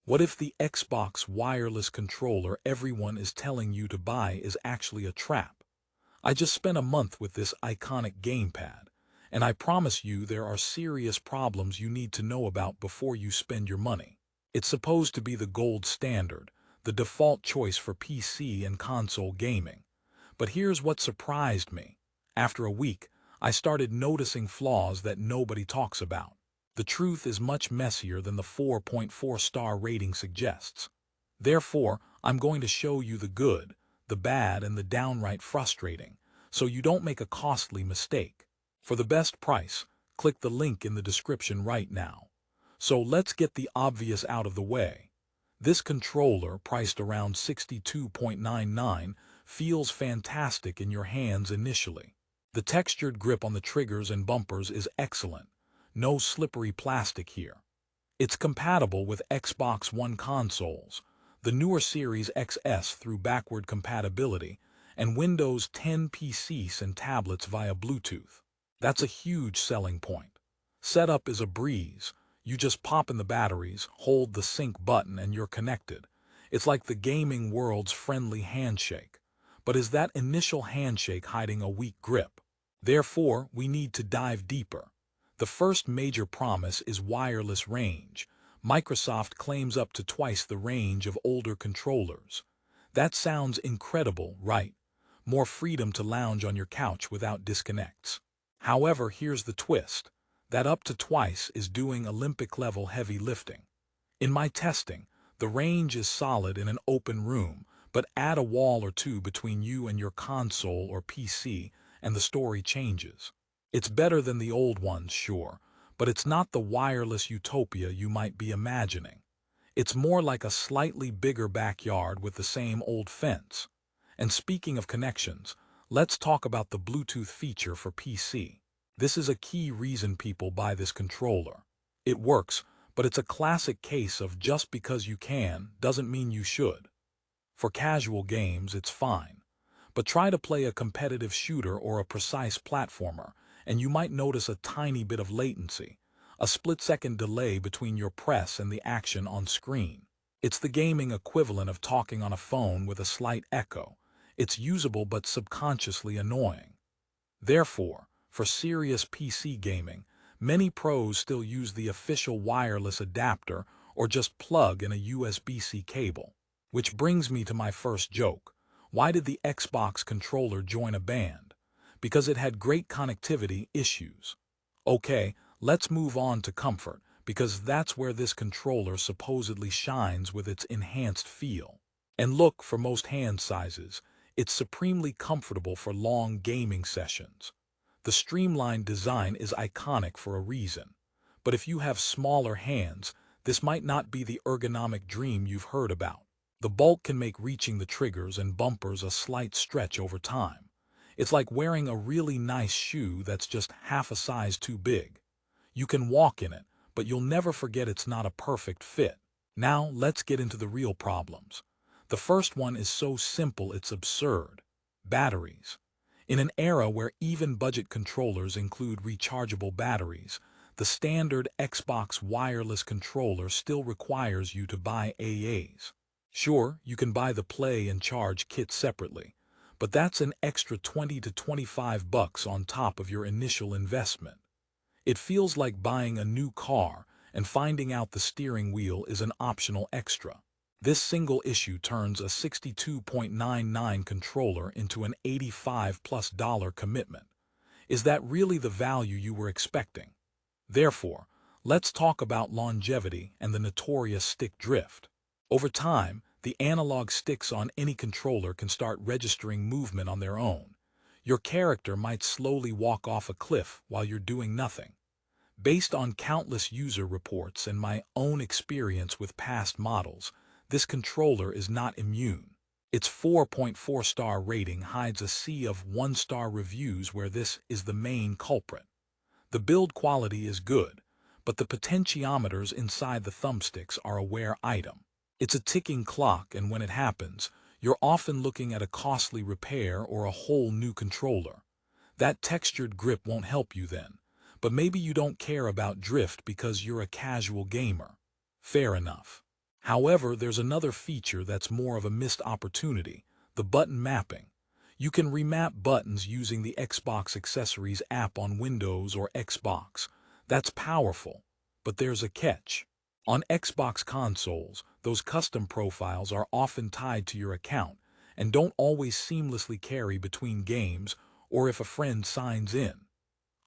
What if the Xbox wireless controller everyone is telling you to buy is actually a trap? I just spent a month with this iconic gamepad, and I promise you there are serious problems you need to know about before you spend your money. It's supposed to be the gold standard, the default choice for PC and console gaming. But here's what surprised me. After a week, I started noticing flaws that nobody talks about. The truth is much messier than the 4.4-star rating suggests. Therefore, I'm going to show you the good, the bad, and the downright frustrating, so you don't make a costly mistake. For the best price, click the link in the description right now. So let's get the obvious out of the way. This controller, priced around $62.99, feels fantastic in your hands initially. The textured grip on the triggers and bumpers is excellent. No slippery plastic here. It's compatible with Xbox One consoles, the newer Series XS through backward compatibility, and Windows 10 PCs and tablets via Bluetooth. That's a huge selling point. Setup is a breeze. You just pop in the batteries, hold the sync button, and you're connected. It's like the gaming world's friendly handshake. But is that initial handshake hiding a weak grip? Therefore, we need to dive deeper. The first major promise is wireless range. Microsoft claims up to twice the range of older controllers. That sounds incredible, right? More freedom to lounge on your couch without disconnects. However, here's the twist. That up to twice is doing Olympic-level heavy lifting. In my testing, the range is solid in an open room, but add a wall or two between you and your console or PC, and the story changes. It's better than the old ones, sure, but it's not the wireless utopia you might be imagining. It's more like a slightly bigger backyard with the same old fence. And speaking of connections, let's talk about the Bluetooth feature for PC. This is a key reason people buy this controller. It works, but it's a classic case of just because you can doesn't mean you should. For casual games, it's fine. But try to play a competitive shooter or a precise platformer, and you might notice a tiny bit of latency, a split-second delay between your press and the action on screen. It's the gaming equivalent of talking on a phone with a slight echo. It's usable but subconsciously annoying. Therefore, for serious PC gaming, many pros still use the official wireless adapter or just plug in a USB-C cable. Which brings me to my first joke. Why did the Xbox controller join a band? Because it had great connectivity issues. Okay, let's move on to comfort, because that's where this controller supposedly shines with its enhanced feel. And look, for most hand sizes, it's supremely comfortable for long gaming sessions. The streamlined design is iconic for a reason. But if you have smaller hands, this might not be the ergonomic dream you've heard about. The bulk can make reaching the triggers and bumpers a slight stretch over time. It's like wearing a really nice shoe that's just half a size too big. You can walk in it, but you'll never forget it's not a perfect fit. Now, let's get into the real problems. The first one is so simple it's absurd. Batteries. In an era where even budget controllers include rechargeable batteries, the standard Xbox wireless controller still requires you to buy AAs. Sure, you can buy the play and charge kit separately, but that's an extra 20 to 25 bucks on top of your initial investment. It feels like buying a new car and finding out the steering wheel is an optional extra. This single issue turns a $62.99 controller into an $85+ commitment. Is that really the value you were expecting? Therefore, let's talk about longevity and the notorious stick drift. Over time, the analog sticks on any controller can start registering movement on their own. Your character might slowly walk off a cliff while you're doing nothing. Based on countless user reports and my own experience with past models, this controller is not immune. Its 4.4-star rating hides a sea of 1-star reviews where this is the main culprit. The build quality is good, but the potentiometers inside the thumbsticks are a rare item. It's a ticking clock, and when it happens, you're often looking at a costly repair or a whole new controller. That textured grip won't help you then, but maybe you don't care about drift because you're a casual gamer. Fair enough. However, there's another feature that's more of a missed opportunity: the button mapping. You can remap buttons using the Xbox Accessories app on Windows or Xbox. That's powerful, but there's a catch. On Xbox consoles, those custom profiles are often tied to your account and don't always seamlessly carry between games or if a friend signs in.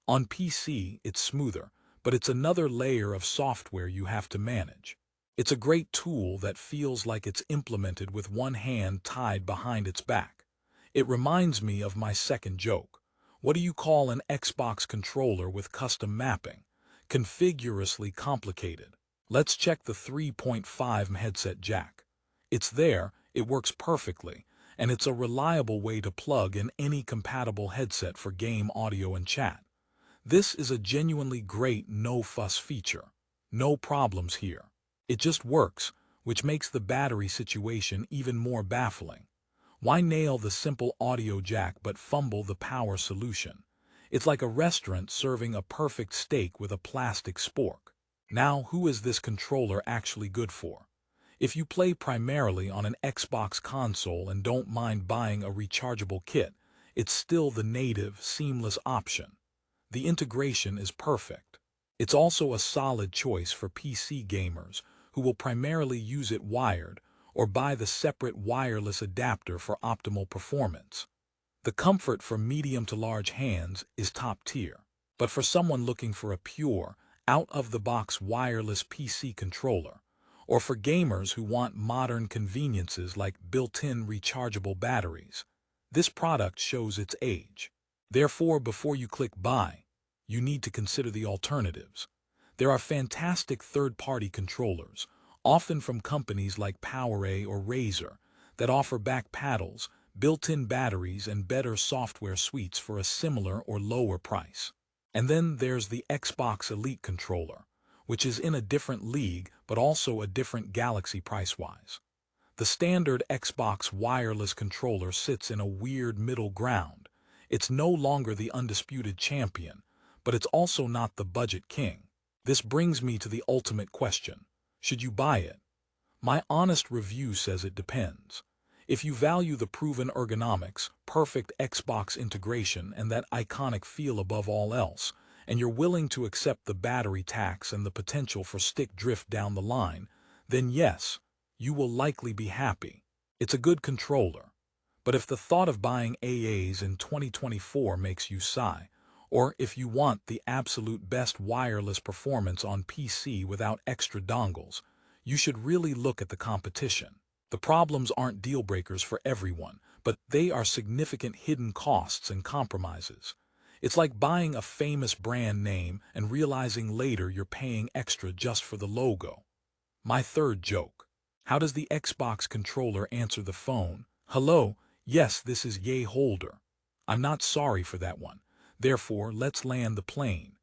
On PC, it's smoother, but it's another layer of software you have to manage. It's a great tool that feels like it's implemented with one hand tied behind its back. It reminds me of my second joke. What do you call an Xbox controller with custom mapping? Configurously complicated. Let's check the 3.5mm headset jack. It's there, it works perfectly, and it's a reliable way to plug in any compatible headset for game audio and chat. This is a genuinely great no-fuss feature. No problems here. It just works, which makes the battery situation even more baffling. Why nail the simple audio jack but fumble the power solution? It's like a restaurant serving a perfect steak with a plastic spork. Now, who is this controller actually good for? If you play primarily on an Xbox console and don't mind buying a rechargeable kit, it's still the native, seamless option. The integration is perfect. It's also a solid choice for PC gamers who will primarily use it wired or buy the separate wireless adapter for optimal performance. The comfort for medium to large hands is top tier. But for someone looking for a pure, out-of-the-box wireless PC controller, or for gamers who want modern conveniences like built-in rechargeable batteries, this product shows its age. Therefore, before you click buy, you need to consider the alternatives. There are fantastic third-party controllers, often from companies like PowerA or Razer, that offer back paddles, built-in batteries, and better software suites for a similar or lower price. And then there's the Xbox Elite controller, which is in a different league but also a different galaxy price-wise. The standard Xbox wireless controller sits in a weird middle ground. It's no longer the undisputed champion, but it's also not the budget king. This brings me to the ultimate question: should you buy it? My honest review says it depends. If you value the proven ergonomics, perfect Xbox integration, and that iconic feel above all else, and you're willing to accept the battery tax and the potential for stick drift down the line, then yes, you will likely be happy. It's a good controller. But if the thought of buying AAs in 2024 makes you sigh, or if you want the absolute best wireless performance on PC without extra dongles, you should really look at the competition. The problems aren't deal breakers for everyone, but they are significant hidden costs and compromises. It's like buying a famous brand name and realizing later you're paying extra just for the logo. My third joke. How does the Xbox controller answer the phone? Hello, yes, this is Yay Holder. I'm not sorry for that one. Therefore, let's land the plane.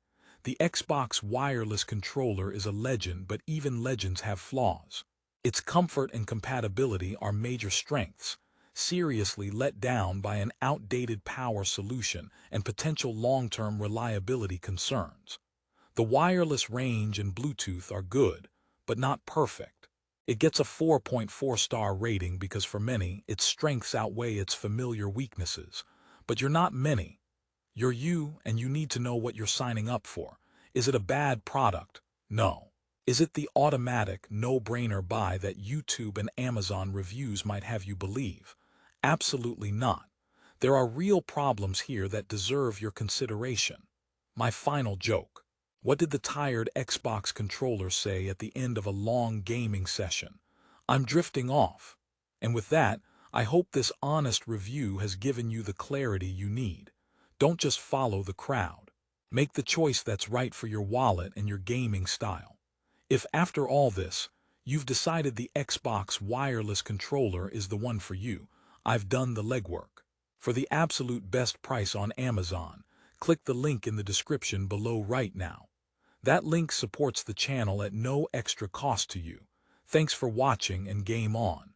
The Xbox wireless controller is a legend, but even legends have flaws. Its comfort and compatibility are major strengths, seriously let down by an outdated power solution and potential long-term reliability concerns. The wireless range and Bluetooth are good, but not perfect. It gets a 4.4-star rating because for many, its strengths outweigh its familiar weaknesses. But you're not many. You're you, and you need to know what you're signing up for. Is it a bad product? No. Is it the automatic, no-brainer buy that YouTube and Amazon reviews might have you believe? Absolutely not. There are real problems here that deserve your consideration. My final joke. What did the tired Xbox controller say at the end of a long gaming session? I'm drifting off. And with that, I hope this honest review has given you the clarity you need. Don't just follow the crowd. Make the choice that's right for your wallet and your gaming style. If after all this, you've decided the Xbox wireless controller is the one for you, I've done the legwork. For the absolute best price on Amazon, click the link in the description below right now. That link supports the channel at no extra cost to you. Thanks for watching and game on.